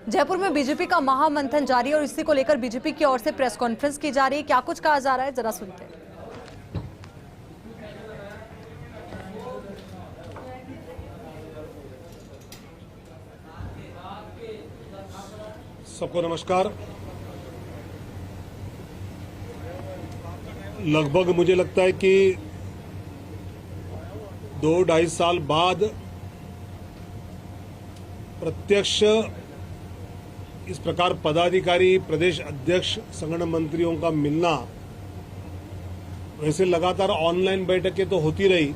जयपुर में बीजेपी का महामंथन जारी और इसी को लेकर बीजेपी की ओर से प्रेस कॉन्फ्रेंस की जा रही है। क्या कुछ कहा जा रहा है, जरा सुनते हैं। सबको नमस्कार। लगभग मुझे लगता है कि 2-2.5 साल बाद प्रत्यक्ष इस प्रकार पदाधिकारी, प्रदेश अध्यक्ष, संगठन मंत्रियों का मिलना, वैसे लगातार ऑनलाइन बैठकें तो होती रही,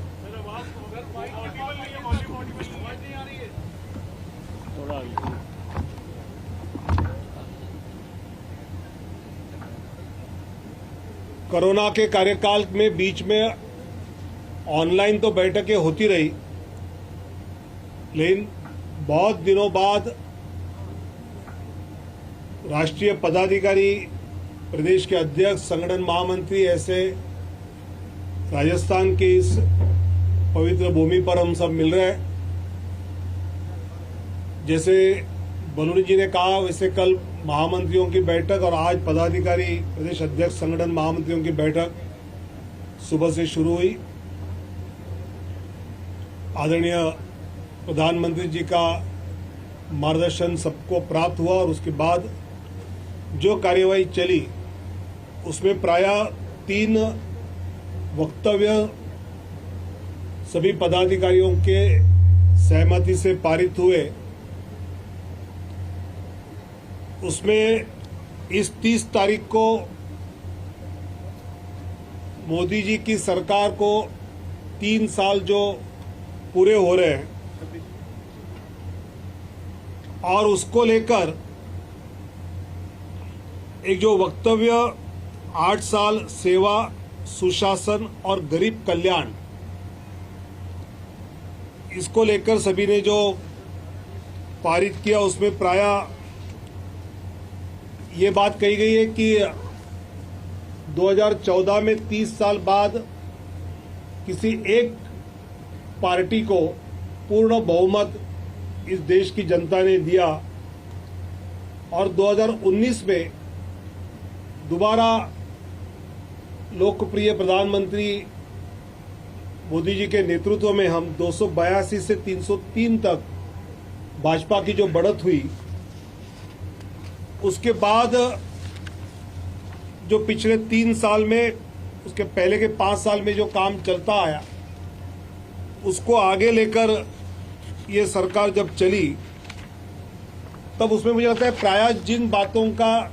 कोरोना के कार्यकाल में बीच में ऑनलाइन तो बैठकें होती रही, लेकिन बहुत दिनों बाद राष्ट्रीय पदाधिकारी, प्रदेश के अध्यक्ष, संगठन महामंत्री ऐसे राजस्थान की इस पवित्र भूमि पर हम सब मिल रहे हैं। जैसे बलूनी जी ने कहा, वैसे कल महामंत्रियों की बैठक और आज पदाधिकारी, प्रदेश अध्यक्ष, संगठन महामंत्रियों की बैठक सुबह से शुरू हुई। आदरणीय प्रधानमंत्री जी का मार्गदर्शन सबको प्राप्त हुआ और उसके बाद जो कार्यवाही चली उसमें प्रायः 3 वक्तव्य सभी पदाधिकारियों के सहमति से पारित हुए। उसमें इस 30 तारीख को मोदी जी की सरकार को 3 साल जो पूरे हो रहे हैं और उसको लेकर एक जो वक्तव्य 8 साल सेवा, सुशासन और गरीब कल्याण, इसको लेकर सभी ने जो पारित किया उसमें प्रायः ये बात कही गई है कि 2014 में 30 साल बाद किसी एक पार्टी को पूर्ण बहुमत इस देश की जनता ने दिया और 2019 में दोबारा लोकप्रिय प्रधानमंत्री मोदी जी के नेतृत्व में हम 282 से 303 तक भाजपा की जो बढ़त हुई, उसके बाद जो पिछले 3 साल में, उसके पहले के 5 साल में जो काम चलता आया, उसको आगे लेकर ये सरकार जब चली, तब उसमें मुझे लगता है प्रायः जिन बातों का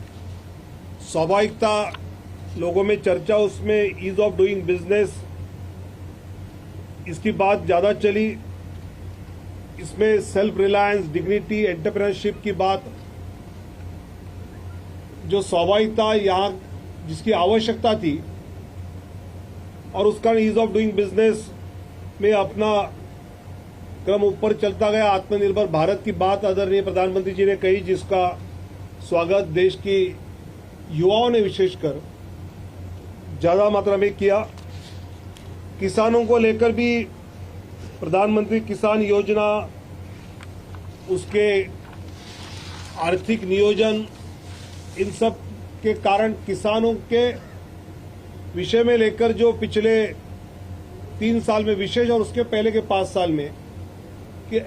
स्वाभाविकता लोगों में चर्चा, उसमें ईज ऑफ डूइंग बिजनेस, इसकी बात ज्यादा चली। इसमें सेल्फ रिलायंस, डिग्निटी, एंटरप्रेन्योरशिप की बात, जो स्वाभाविकता यहाँ जिसकी आवश्यकता थी, और उसका ईज ऑफ डूइंग बिजनेस में अपना क्रम ऊपर चलता गया। आत्मनिर्भर भारत की बात आदरणीय प्रधानमंत्री जी ने कही, जिसका स्वागत देश की युवाओं ने विशेषकर ज्यादा मात्रा में किया। किसानों को लेकर भी प्रधानमंत्री किसान योजना, उसके आर्थिक नियोजन, इन सब के कारण किसानों के विषय में लेकर जो पिछले 3 साल में विशेष और उसके पहले के 5 साल में कि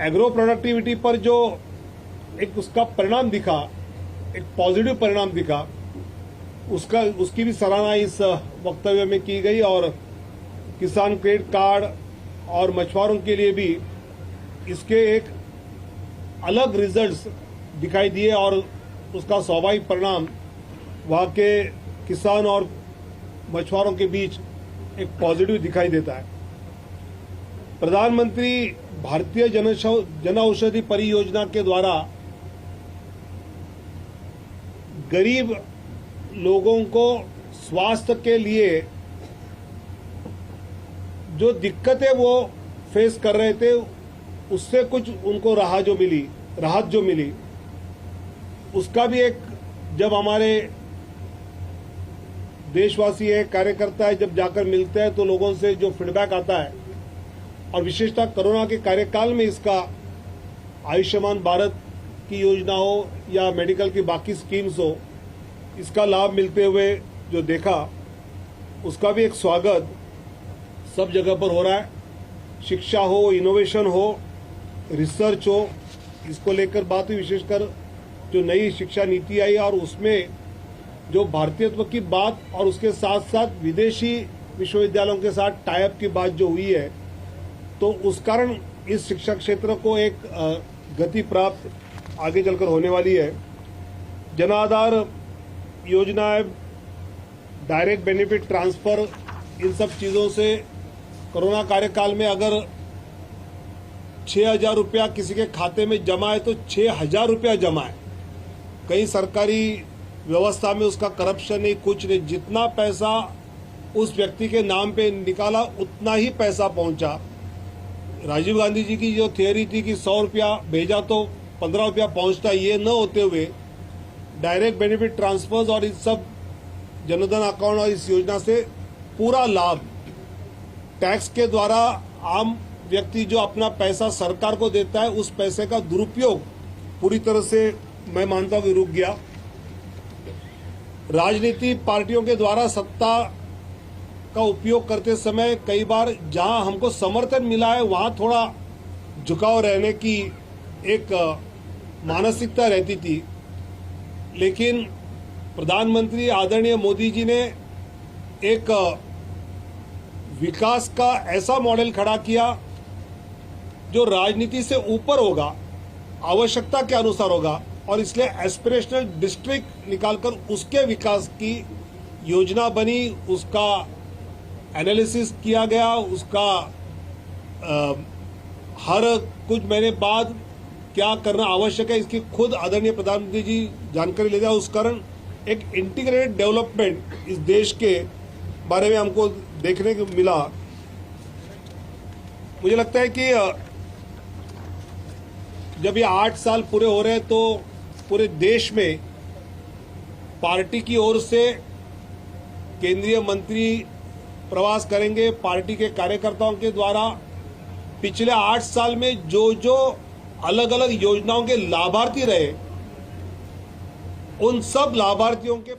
एग्रो प्रोडक्टिविटी पर जो एक उसका परिणाम दिखा, एक पॉजिटिव परिणाम दिखा, उसकी भी सराहना इस वक्तव्य में की गई। और किसान क्रेडिट कार्ड और मछुआरों के लिए भी इसके एक अलग रिजल्ट्स दिखाई दिए और उसका स्वाभाविक परिणाम वहां के किसान और मछुआरों के बीच एक पॉजिटिव दिखाई देता है। प्रधानमंत्री भारतीय जन औषधि परियोजना के द्वारा गरीब लोगों को स्वास्थ्य के लिए जो दिक्कतें वो फेस कर रहे थे, उससे कुछ उनको राहत जो मिली, उसका भी एक, जब हमारे देशवासी है, कार्यकर्ता है, जब जाकर मिलते हैं तो लोगों से जो फीडबैक आता है, और विशेषतः कोरोना के कार्यकाल में इसका आयुष्मान भारत की योजना हो या मेडिकल की बाकी स्कीम्स हो, इसका लाभ मिलते हुए जो देखा, उसका भी एक स्वागत सब जगह पर हो रहा है। शिक्षा हो, इनोवेशन हो, रिसर्च हो, इसको लेकर बात हुई। विशेषकर जो नई शिक्षा नीति आई और उसमें जो भारतीयत्व की बात और उसके साथ साथ विदेशी विश्वविद्यालयों के साथ टाइप की बात जो हुई है, तो उस कारण इस शिक्षा क्षेत्र को एक गति प्राप्त आगे चलकर होने वाली है। जन आधार योजना, डायरेक्ट बेनिफिट ट्रांसफर, इन सब चीज़ों से कोरोना कार्यकाल में अगर 6,000 रुपया किसी के खाते में जमा है तो 6,000 रुपया जमा है। कहीं सरकारी व्यवस्था में उसका करप्शन नहीं, कुछ नहीं। जितना पैसा उस व्यक्ति के नाम पे निकाला उतना ही पैसा पहुंचा। राजीव गांधी जी की जो थियोरी थी कि 100 रुपया भेजा तो 15 रुपया पहुंचता, ये न होते हुए डायरेक्ट बेनिफिट ट्रांसफर्स और इस सब जनधन अकाउंट और इस योजना से पूरा लाभ टैक्स के द्वारा आम व्यक्ति जो अपना पैसा सरकार को देता है, उस पैसे का दुरुपयोग पूरी तरह से मैं मानता हूं कि रुक गया। राजनीति पार्टियों के द्वारा सत्ता का उपयोग करते समय कई बार जहां हमको समर्थन मिला है वहां थोड़ा झुकाव रहने की एक मानसिकता रहती थी, लेकिन प्रधानमंत्री आदरणीय मोदी जी ने एक विकास का ऐसा मॉडल खड़ा किया जो राजनीति से ऊपर होगा, आवश्यकता के अनुसार होगा, और इसलिए एस्पिरेशनल डिस्ट्रिक्ट निकालकर उसके विकास की योजना बनी, उसका एनालिसिस किया गया, उसका हर कुछ महीने बाद क्या करना आवश्यक है इसकी खुद आदरणीय प्रधानमंत्री जी जानकारी ले जाए। उस कारण एक इंटीग्रेटेड डेवलपमेंट इस देश के बारे में हमको देखने को मिला। मुझे लगता है कि जब ये 8 साल पूरे हो रहे हैं तो पूरे देश में पार्टी की ओर से केंद्रीय मंत्री प्रवास करेंगे। पार्टी के कार्यकर्ताओं के द्वारा पिछले 8 साल में जो जो अलग अलग योजनाओं के लाभार्थी रहे, उन सब लाभार्थियों के